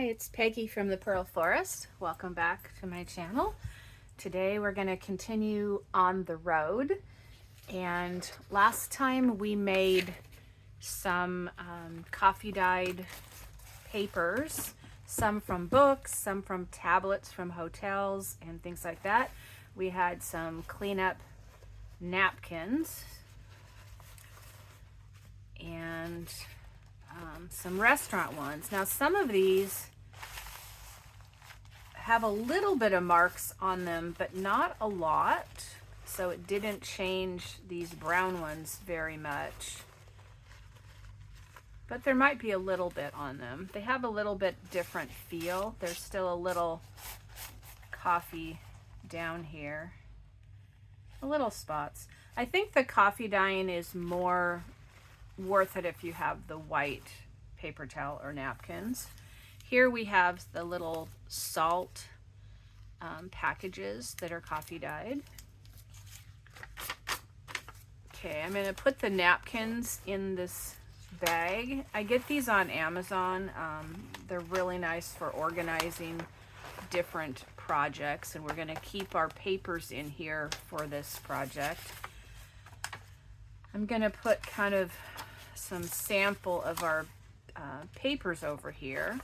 Hi, it's Peggy from the Pearl Forest. Welcome back to my channel. Today we're going to continue on the road, and last time we made some coffee dyed papers, some from books, some from tablets from hotels and things like that. We had some cleanup napkins and some restaurant ones. Now some of these have a little bit of marks on them, but not a lot, so it didn't change these brown ones very much. But there might be a little bit on them. They have a little bit different feel. There's still a little coffee down here, a little spots. I think the coffee dyeing is more worth it if you have the white paper towel or napkins. Here we have the little salt packages that are coffee dyed. Okay, I'm going to put the napkins in this bag. I get these on Amazon. They're really nice for organizing different projects, and we're going to keep our papers in here for this project. I'm going to put kind of some sample of our papers over here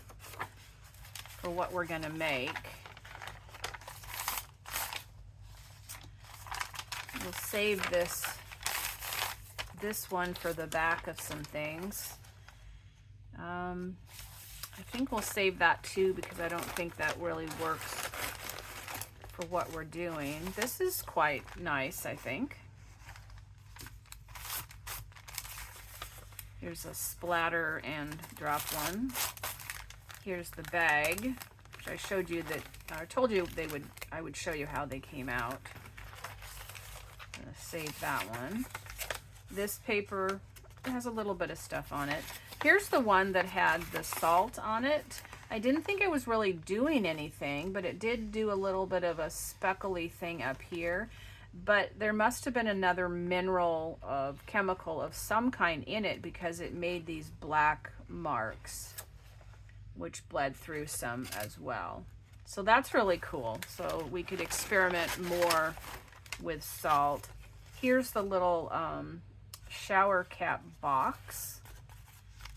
for what we're going to make. We'll save this one for the back of some things. I think we'll save that too, because I don't think that really works for what we're doing. This is quite nice, I think. Here's a splatter and drop one. Here's the bag, which I showed you that I told you I would show you how they came out. I'm gonna save that one. This paper has a little bit of stuff on it. Here's the one that had the salt on it. I didn't think it was really doing anything, but it did do a little bit of a speckly thing up here. But there must have been another mineral of chemical of some kind in it, because it made these black marks, which bled through some as well. So that's really cool. So we could experiment more with salt. Here's the little shower cap box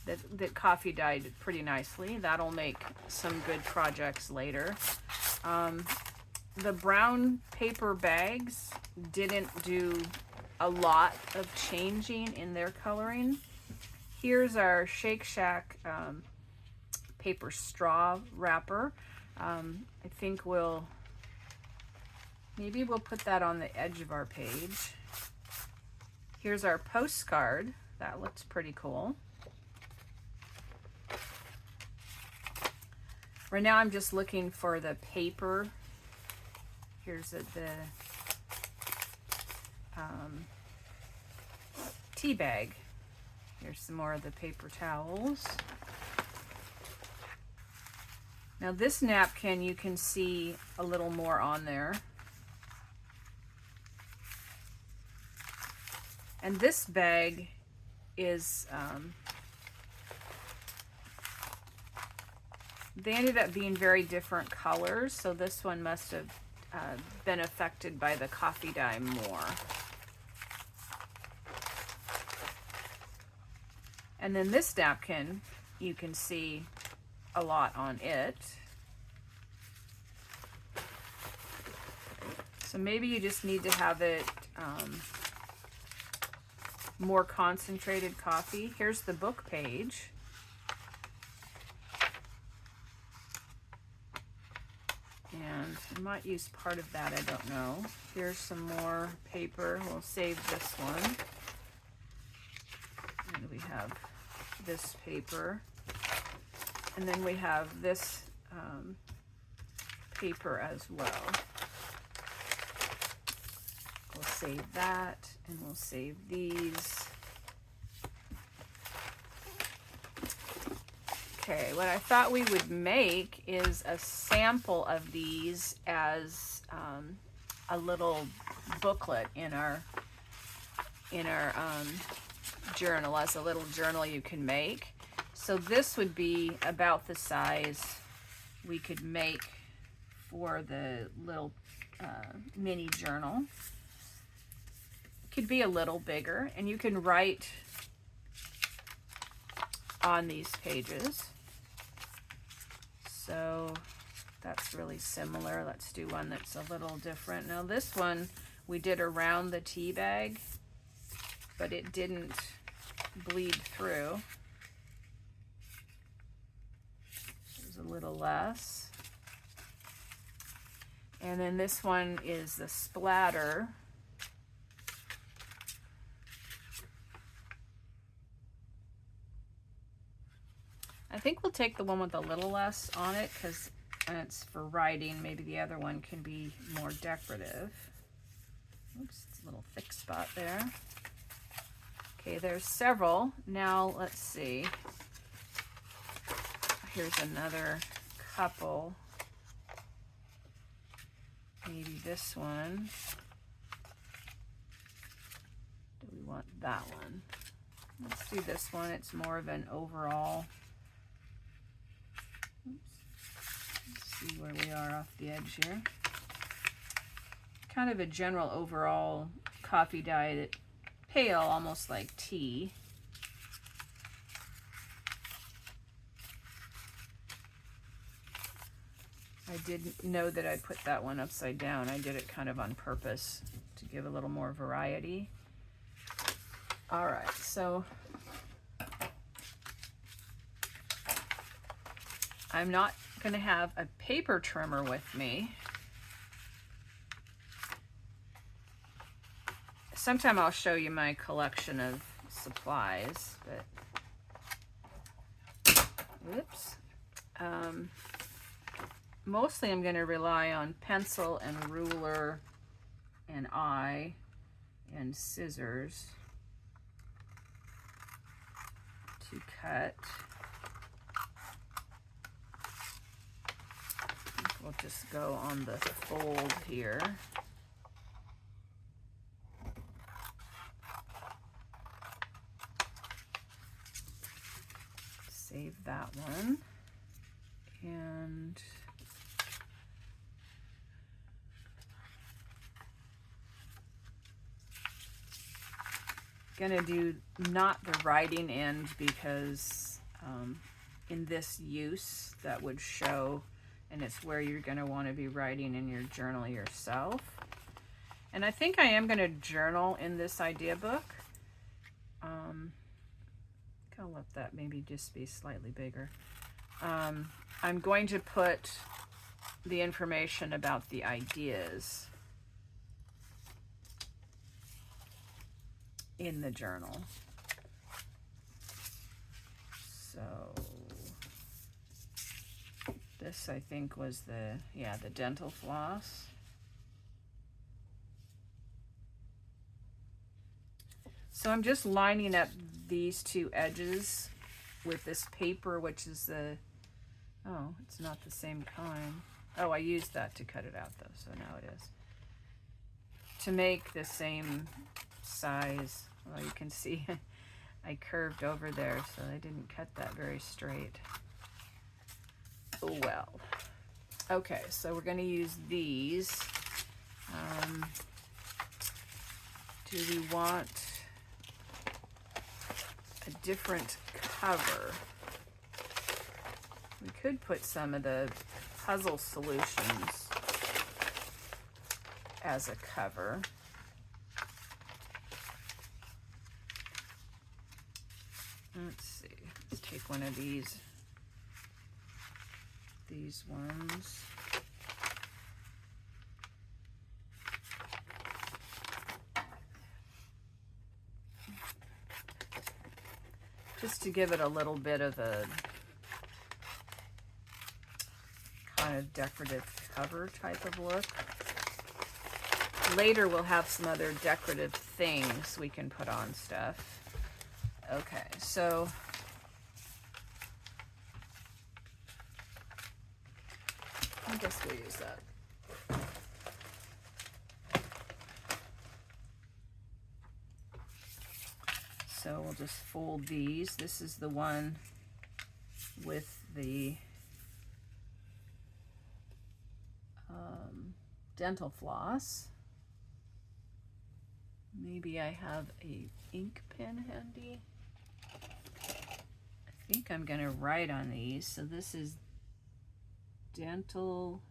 that coffee dyed pretty nicely. That'll make some good projects later. The brown paper bags didn't do a lot of changing in their coloring. Here's our Shake Shack paper straw wrapper. I think maybe we'll put that on the edge of our page. Here's our postcard. That looks pretty cool. Right now I'm just looking for the paper. Here's the tea bag. Here's some more of the paper towels. Now this napkin, you can see a little more on there. And this bag is, they ended up being very different colors, so this one must have been affected by the coffee dye more. And then this napkin, you can see a lot on it. So maybe you just need to have it more concentrated coffee. Here's the book page. And I might use part of that, I don't know. Here's some more paper. We'll save this one. And we have this paper. And then we have this paper as well. We'll save that, and we'll save these. Okay, what I thought we would make is a sample of these as a little booklet in our journal, as a little journal you can make. So this would be about the size we could make for the little mini journal. It could be a little bigger, and you can write on these pages. So that's really similar. Let's do one that's a little different. Now this one we did around the tea bag, but it didn't bleed through. It was a little less. And then this one is the splatter. I think we'll take the one with a little less on it because it's for writing. Maybe the other one can be more decorative. Oops, it's a little thick spot there. Okay, there's several. Now let's see. Here's another couple. Maybe this one. Do we want that one? Let's do this one. It's more of an overall. Oops. Let's see where we are off the edge here. Kind of a general overall coffee dye, pale, almost like tea. I didn't know that I put that one upside down. I did it kind of on purpose to give a little more variety. All right, so I'm not going to have a paper trimmer with me. Sometime I'll show you my collection of supplies, but whoops. Mostly I'm going to rely on pencil and ruler and eye and scissors to cut. We'll just go on the fold here. Save that one. And gonna do not the writing end because in this use that would show, and it's where you're gonna want to be writing in your journal yourself. And I think I am gonna journal in this idea book. I'll let that maybe just be slightly bigger. I'm going to put the information about the ideas in the journal. So this I think was the dental floss. So I'm just lining up these two edges with this paper, which is the, oh, it's not the same kind. Oh, I used that to cut it out though, so now it is. To make the same size. Well, you can see I curved over there, so I didn't cut that very straight. Oh well. Okay, so we're going to use these. Do we want a different cover? We could put some of the puzzle solutions as a cover. Let's see, let's take one of these ones. Just to give it a little bit of a kind of decorative cover type of look. Later we'll have some other decorative things we can put on stuff. Okay, so I guess we'll use that. So we'll just fold these. This is the one with the dental floss. Maybe I have a ink pen handy. I think I'm gonna write on these. So this is dental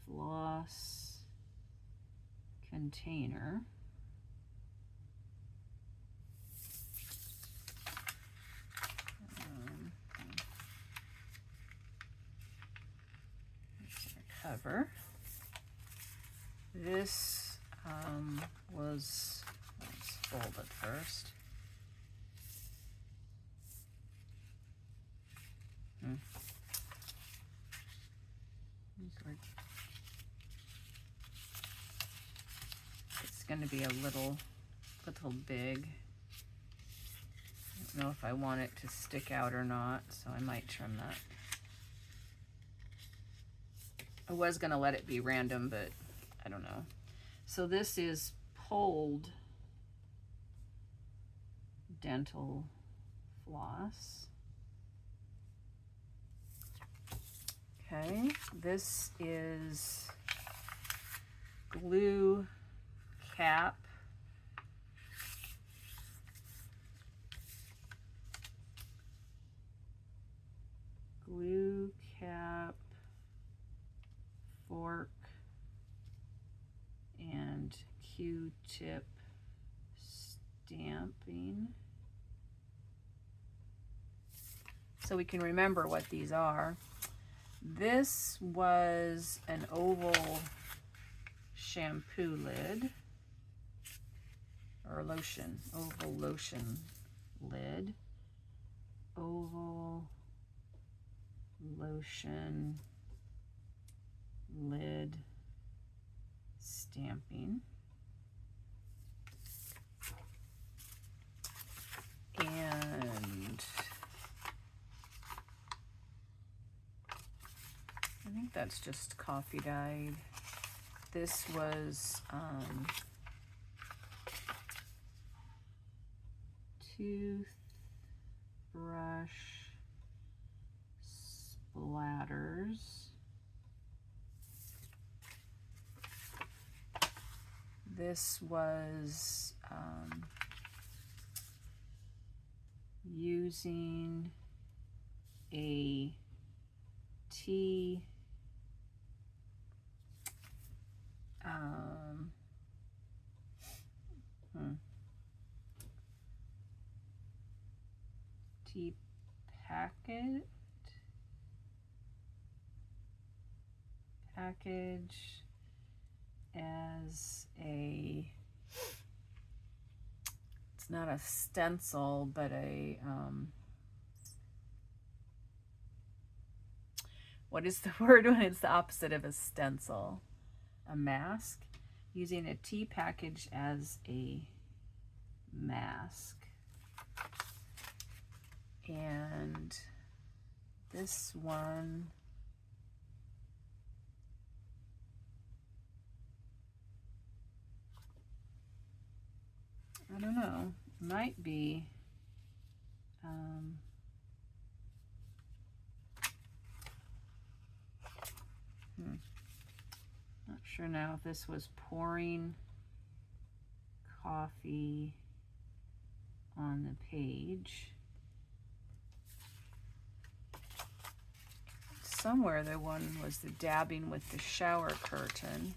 floss container. Cover. This was, let's fold it first. It's going to be a little big. I don't know if I want it to stick out or not, so I might trim that. I was going to let it be random, but I don't know. So this is pulled dental floss. Okay, this is glue cap. Glue cap, fork, and Q-tip stamping. So we can remember what these are. This was an oval shampoo lid, or lotion, oval lotion lid. Oval lotion lid stamping. And I think that's just coffee dyed. This was toothbrush splatters. This was using a tea tea package as a, it's not a stencil, but a what is the word when it's the opposite of a stencil? A mask. Using a tea package as a mask. And this one, I don't know, might be not sure now if this was pouring coffee on the page. Somewhere the one was the dabbing with the shower curtain.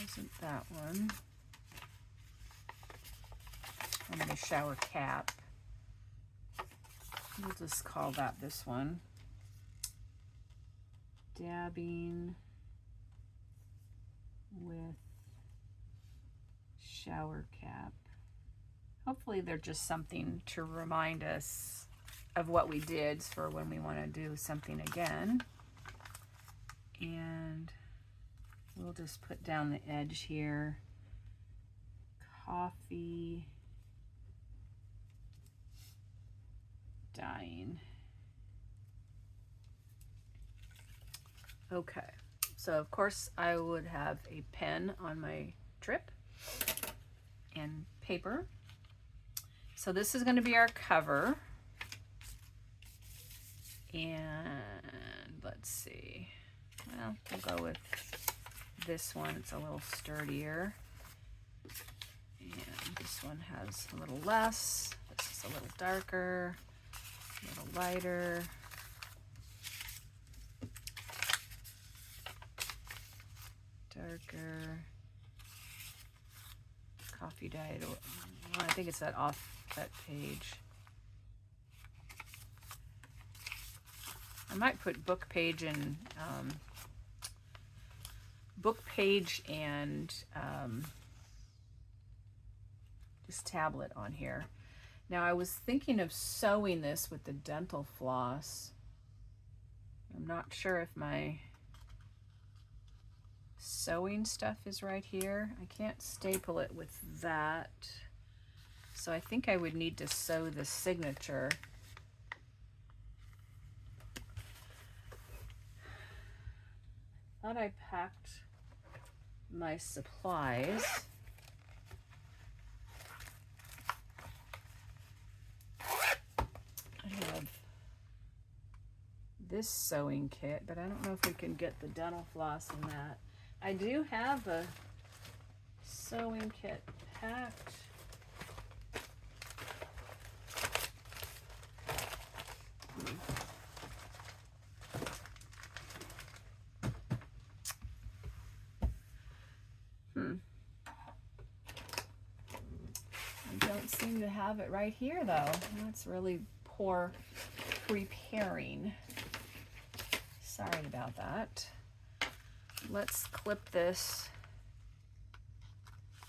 Wasn't that one. And the shower cap. We'll just call that this one. Dabbing with shower cap. Hopefully they're just something to remind us of what we did for when we want to do something again. And we'll just put down the edge here. Coffee dyeing. Okay, so of course I would have a pen on my trip and paper. So this is going to be our cover. And let's see. Well, we'll go with this one. It's a little sturdier. And this one has a little less. This is a little darker, a little lighter. Darker. Coffee dyed. Well, I think it's that page. I might put book page and this tablet on here. Now I was thinking of sewing this with the dental floss. I'm not sure if my sewing stuff is right here. I can't staple it with that. So I think I would need to sew the signature. Thought I packed my supplies. I have this sewing kit, but I don't know if we can get the dental floss in that. I do have a sewing kit packed. I don't seem to have it right here though. That's really poor preparing. Sorry about that. Let's clip this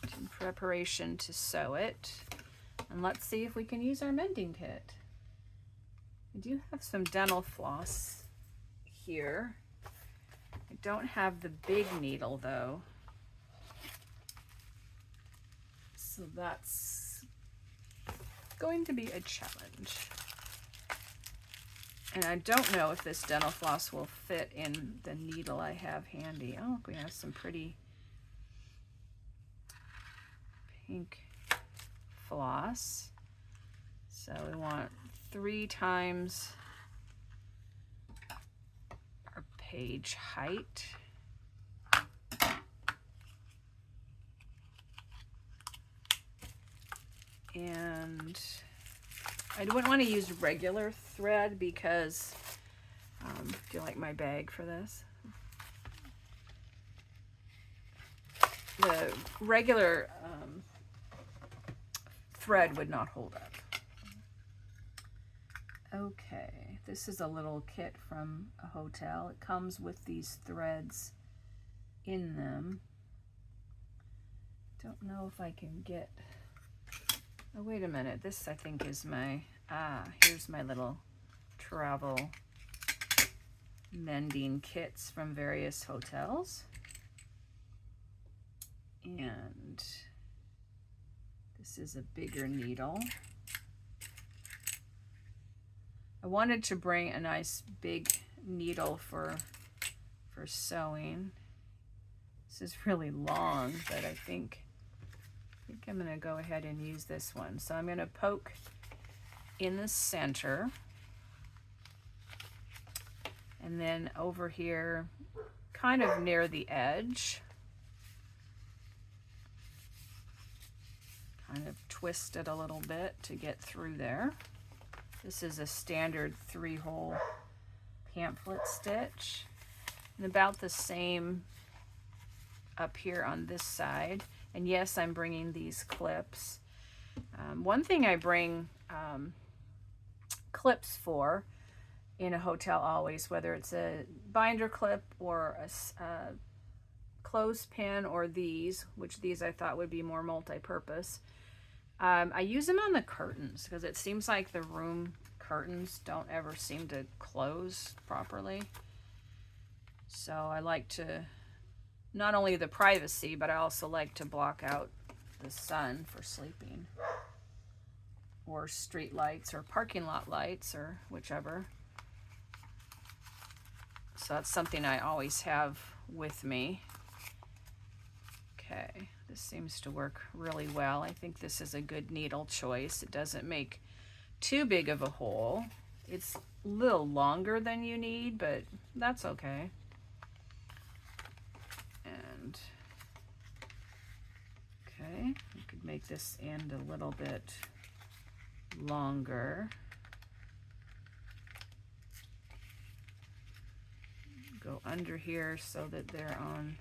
in preparation to sew it. And let's see if we can use our mending kit. I do have some dental floss here. I don't have the big needle though. So that's going to be a challenge. And I don't know if this dental floss will fit in the needle I have handy. Oh, we have some pretty pink floss. So we want 3 times our page height. And I wouldn't want to use regular thread because, do you like my bag for this? The regular thread would not hold up. Okay, this is a little kit from a hotel. It comes with these threads in them. Don't know if I can get... Oh, wait a minute. This, I think, is my... here's my little travel mending kits from various hotels. And this is a bigger needle. I wanted to bring a nice big needle for sewing. This is really long, but I think I'm going to go ahead and use this one. So I'm going to poke in the center. And then over here, kind of near the edge, kind of twist it a little bit to get through there. This is a standard 3-hole pamphlet stitch. And about the same up here on this side. And yes, I'm bringing these clips. One thing I bring clips for in a hotel always, whether it's a binder clip or a clothespin or these, which these I thought would be more multi-purpose. I use them on the curtains because it seems like the room curtains don't ever seem to close properly. So I like to, not only the privacy, but I also like to block out the sun for sleeping, or street lights or parking lot lights or whichever. So that's something I always have with me. Okay, this seems to work really well. I think this is a good needle choice. It doesn't make too big of a hole. It's a little longer than you need, but that's okay. And okay, you could make this end a little bit longer. Go under here so that they're on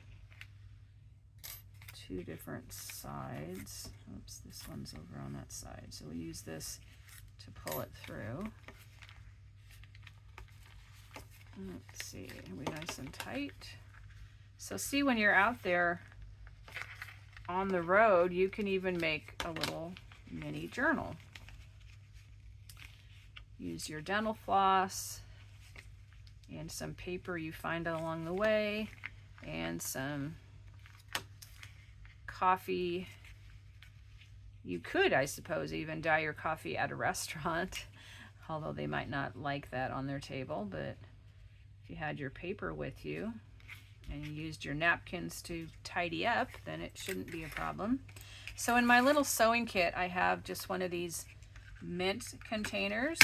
two different sides. Oops, this one's over on that side. So we use this to pull it through. Let's see, are we nice and tight? So see, when you're out there on the road, you can even make a little mini journal. Use your dental floss and some paper you find along the way and some coffee. You could, I suppose, even dye your coffee at a restaurant, although they might not like that on their table. But if you had your paper with you and you used your napkins to tidy up, then it shouldn't be a problem. So in my little sewing kit, I have just one of these mint containers.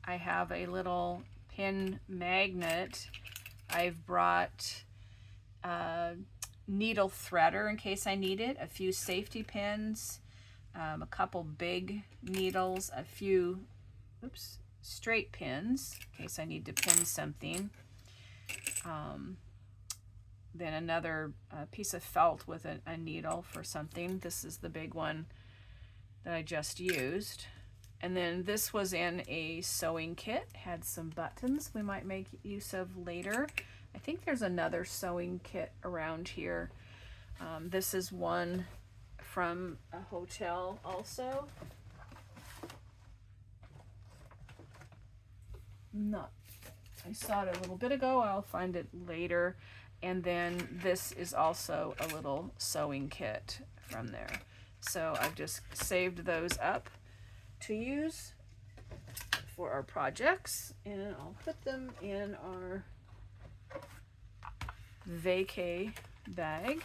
I have a little pin magnet. I've brought needle threader in case I need it, a few safety pins, a couple big needles, a few straight pins in case I need to pin something. Then another piece of felt with a needle for something. This is the big one that I just used. And then this was in a sewing kit, had some buttons we might make use of later. I think there's another sewing kit around here. This is one from a hotel also. I saw it a little bit ago, I'll find it later. And then this is also a little sewing kit from there. So I've just saved those up to use for our projects, and I'll put them in our vacay bag.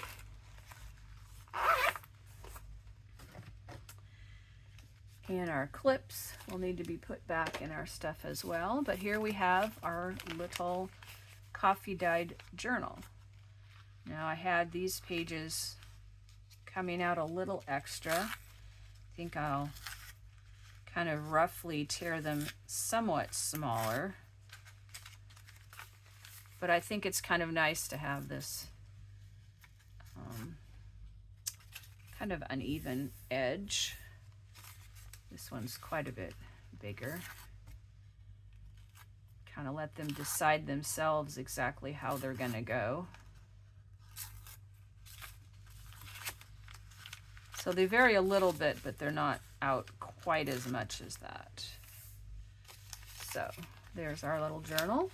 And our clips will need to be put back in our stuff as well. But here we have our little coffee dyed journal. Now I had these pages coming out a little extra. I think I'll kind of roughly tear them somewhat smaller. But I think it's kind of nice to have this kind of uneven edge. This one's quite a bit bigger. Kind of let them decide themselves exactly how they're going to go. So they vary a little bit, but they're not out quite as much as that. So there's our little journal.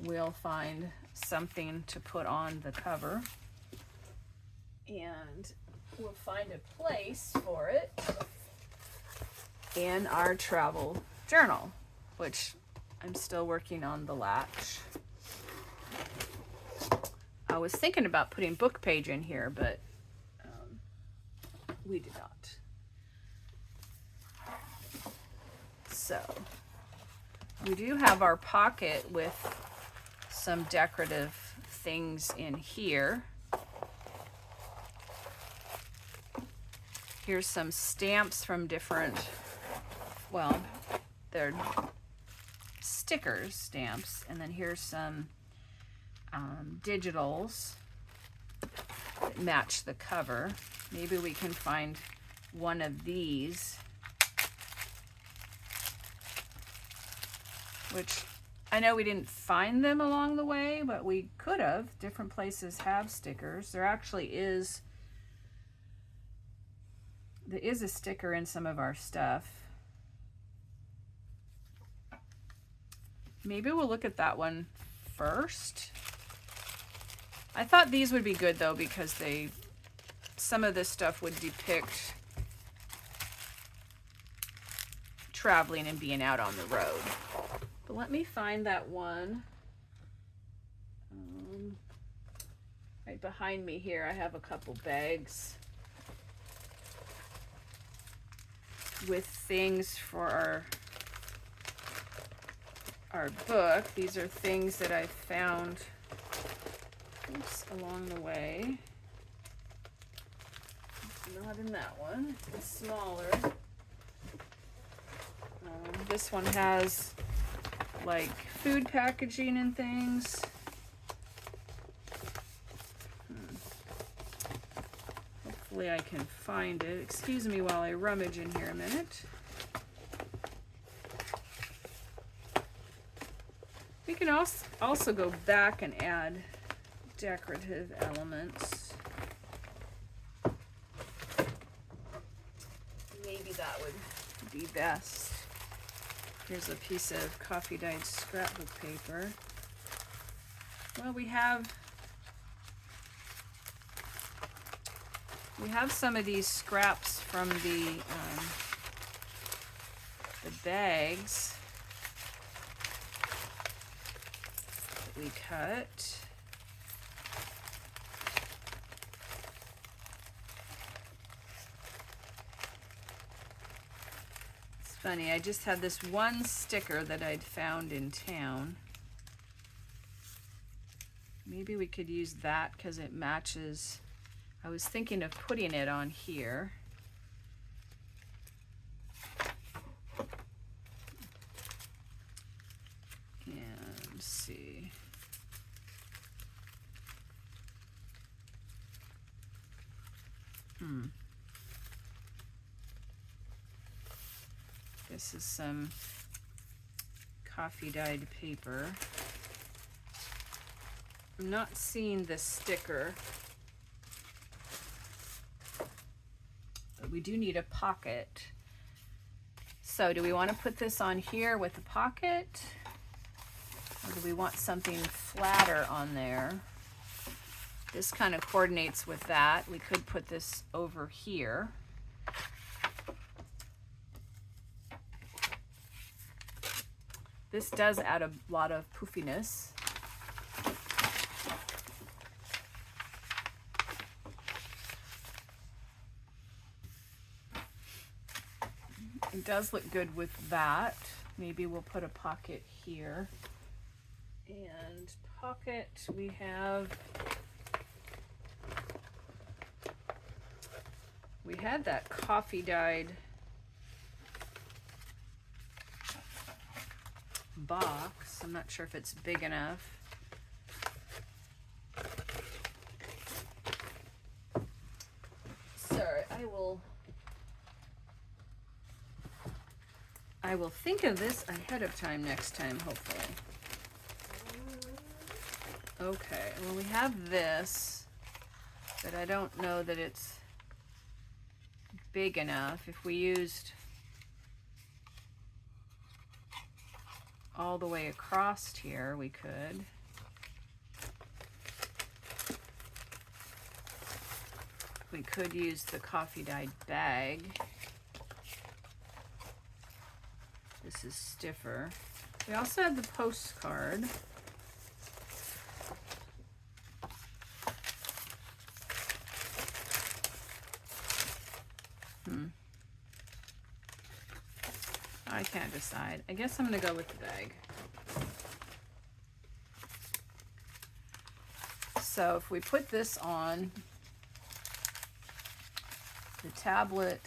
We'll find something to put on the cover, and we'll find a place for it in our travel journal, which I'm still working on the latch. I was thinking about putting book page in here, but we did not. So we do have our pocket with some decorative things in here. Here's some stamps from different, well, they're stickers, stamps, and then here's some digitals that match the cover. Maybe we can find one of these, which I know we didn't find them along the way, but we could have. Different places have stickers. There is a sticker in some of our stuff. Maybe we'll look at that one first. I thought these would be good though, because some of this stuff would depict traveling and being out on the road. But let me find that one. Right behind me here, I have a couple bags with things for our our book. These are things that I found along the way. Not in that one. It's smaller. This one has like food packaging and things. Hopefully I can find it. Excuse me while I rummage in here a minute. We can also go back and add decorative elements. Maybe that would be best. Here's a piece of coffee dyed scrapbook paper. Well, we have some of these scraps from the bags that we cut. It's funny, I just had this one sticker that I'd found in town. Maybe we could use that because it matches. I was thinking of putting it on here. And see. This is some coffee dyed paper. I'm not seeing the sticker. But we do need a pocket. So do we want to put this on here with a pocket? Or do we want something flatter on there? This kind of coordinates with that. We could put this over here. This does add a lot of poofiness. It does look good with that. Maybe we'll put a pocket here. And pocket, we had that coffee dyed box. I'm not sure if it's big enough. Sorry, I will think of this ahead of time next time, hopefully. Okay, well we have this, but I don't know that it's big enough. If we used all the way across here, we could. We could use the coffee dyed bag. This is stiffer. We also have the postcard. I can't decide. I guess I'm gonna go with the bag. So if we put this on, the tablet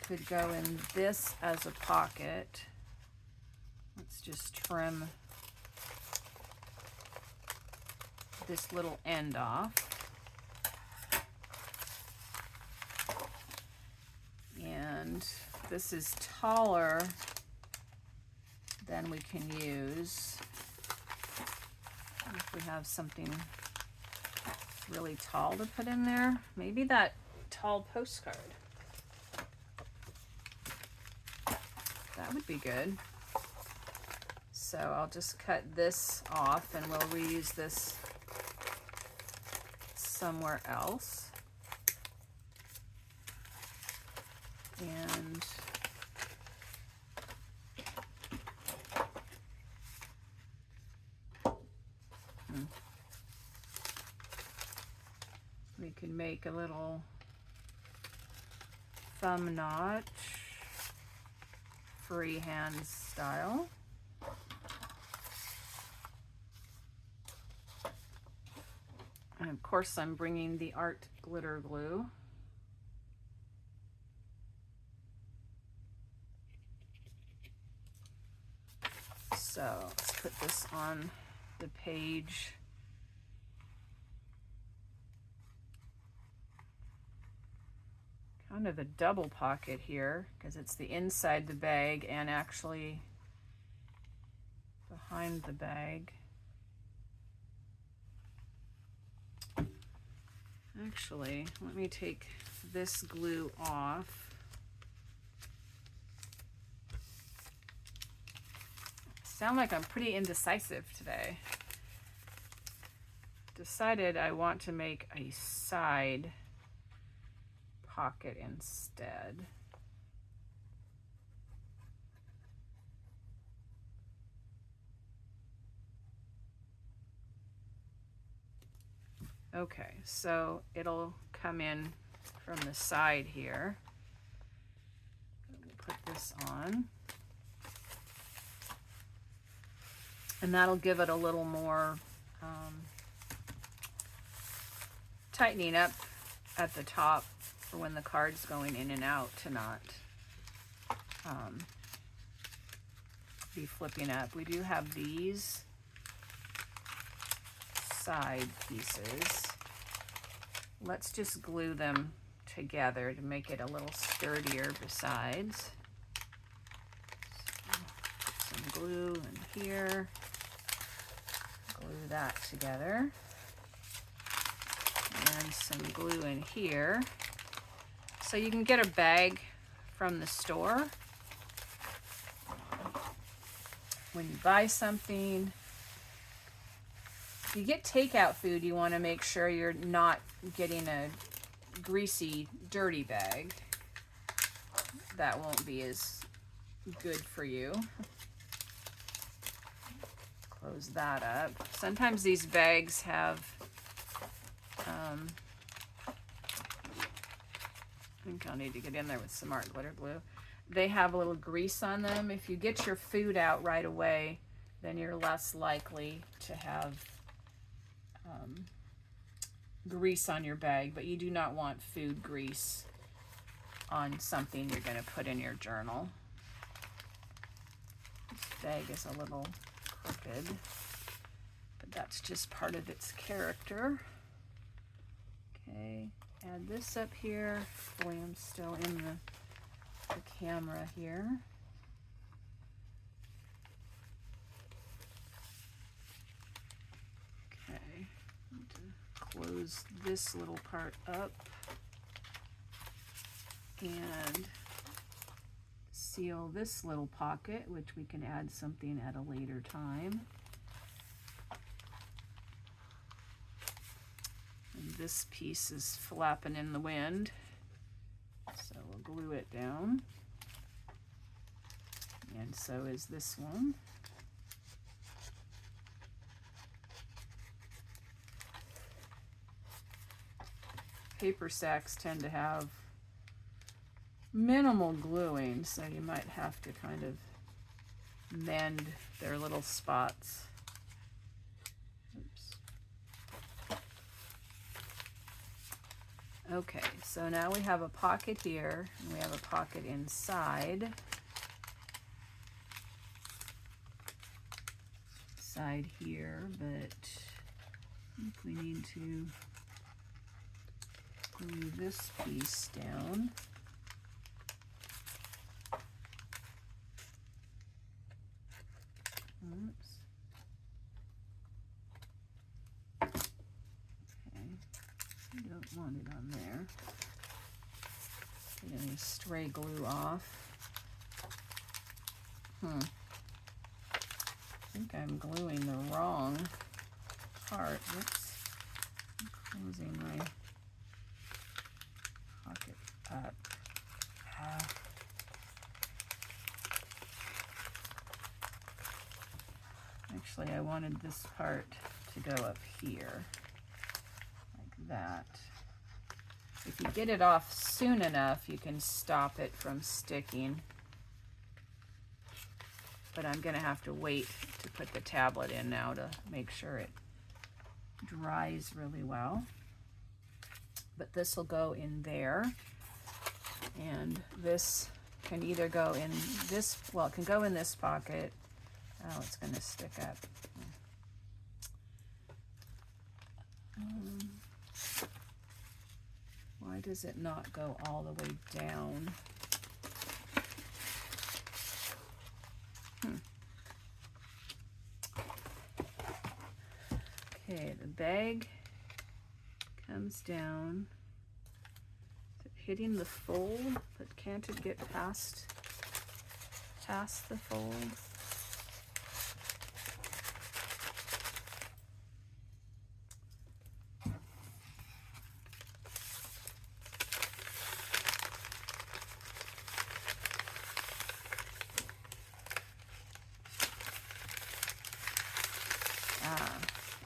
could go in this as a pocket. Let's just trim this little end off. And this is taller than we can use. If we have something really tall to put in there, maybe that tall postcard. That would be good. So I'll just cut this off and we'll reuse this somewhere else. And we can make a little thumb notch freehand style. And of course I'm bringing the art glitter glue. So let's put this on the page. Kind of a double pocket here because it's the inside the bag and actually behind the bag. Actually, let me take this glue off. Sound like I'm pretty indecisive today. Decided I want to make a side pocket instead. Okay, so it'll come in from the side here. Put this on. And that'll give it a little more tightening up at the top for when the card's going in and out to not be flipping up. We do have these side pieces. Let's just glue them together to make it a little sturdier besides. So, put some glue in here. Glue that together. And some glue in here. So you can get a bag from the store. When you buy something, if you get takeout food, you want to make sure you're not getting a greasy, dirty bag. That won't be as good for you. Close that up. Sometimes these bags have, I think I'll need to get in there with some art glitter glue. They have a little grease on them. If you get your food out right away, then you're less likely to have grease on your bag, but you do not want food grease on something you're going to put in your journal. This bag is a little crooked, but that's just part of its character. Okay, add this up here. Boy, I'm still in the camera here. Okay, need to close this little part up and seal this little pocket, which we can add something at a later time. And this piece is flapping in the wind, so we'll glue it down. And so is this one. Paper sacks tend to have minimal gluing, so you might have to kind of mend their little spots. Oops. Okay, so now we have a pocket here, and we have a pocket inside. Side here, but I think we need to glue this piece down. Oops. Okay, I don't want it on there. Get any stray glue off. I think I'm gluing the wrong part. Whoops. I'm closing my pocket up. Actually, I wanted this part to go up here, like that. If you get it off soon enough, you can stop it from sticking. but I'm gonna have to wait to put the tablet in now to make sure it dries really well. But this will go in there, and this can either go in this, well, it can go in this pocket. Oh, it's gonna stick up. Why does it not go all the way down? Okay, the bag comes down. Is it hitting the fold? But can't it get past the fold?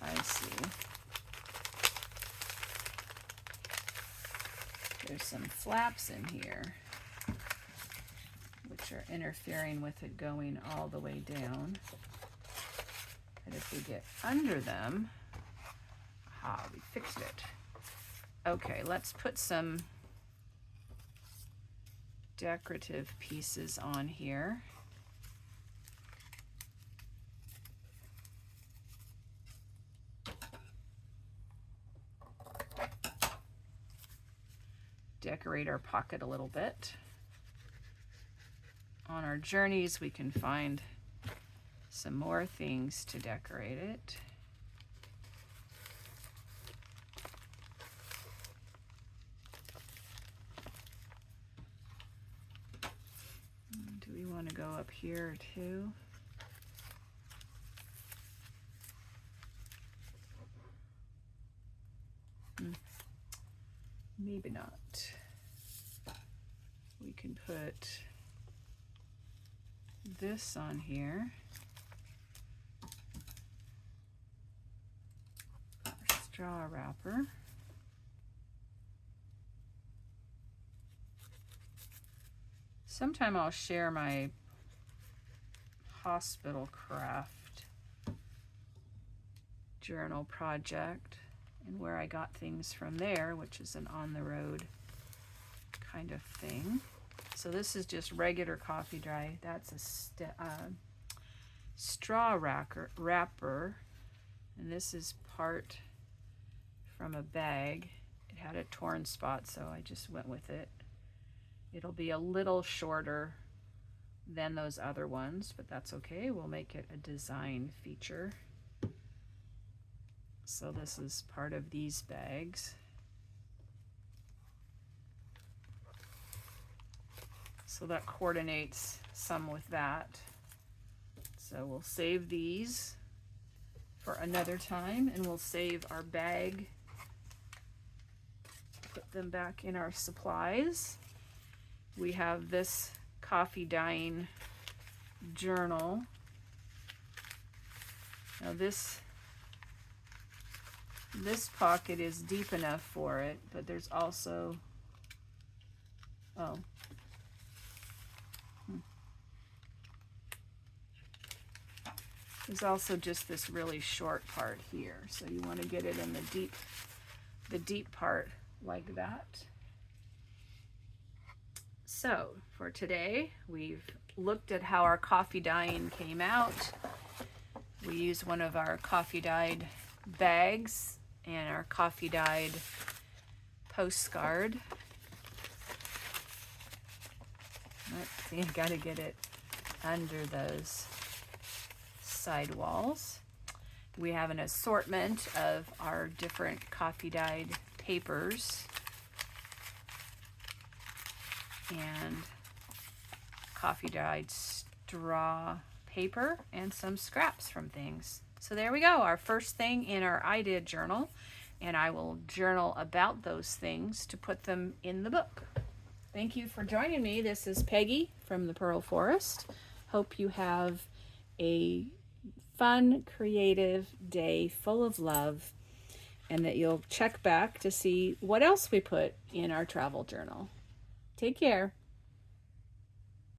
I see. There's some flaps in here which are interfering with it going all the way down. And if we get under them, we fixed it. Okay, let's put some decorative pieces on here. Decorate our pocket a little bit. On our journeys, we can find some more things to decorate it. Do we want to go up here too? Maybe not. We can put this on here. Our straw wrapper. Sometime I'll share my hospital craft journal project and where I got things from there, which is an on-the-road kind of thing. So this is just regular coffee dye. That's a straw wrapper, and this is part from a bag. It had a torn spot, so I just went with it. It'll be a little shorter than those other ones, but that's okay. We'll make it a design feature. So this is part of these bags. So that coordinates some with that. So we'll save these for another time, and we'll save our bag, put them back in our supplies. We have this coffee dyeing journal. Now this pocket is deep enough for it, but there's also, there's also just this really short part here. So you want to get it in the deep part like that. So for today, we've looked at how our coffee dyeing came out. We used one of our coffee dyed bags and our coffee dyed postcard. Let's see, I gotta get it under those side walls. We have an assortment of our different coffee dyed papers and coffee dyed straw paper and some scraps from things. So there we go, our first thing in our I Did journal, and I will journal about those things to put them in the book. Thank you for joining me. This is Peggy from the Pearl Forest. Hope you have a fun, creative day full of love, and that you'll check back to see what else we put in our travel journal. Take care.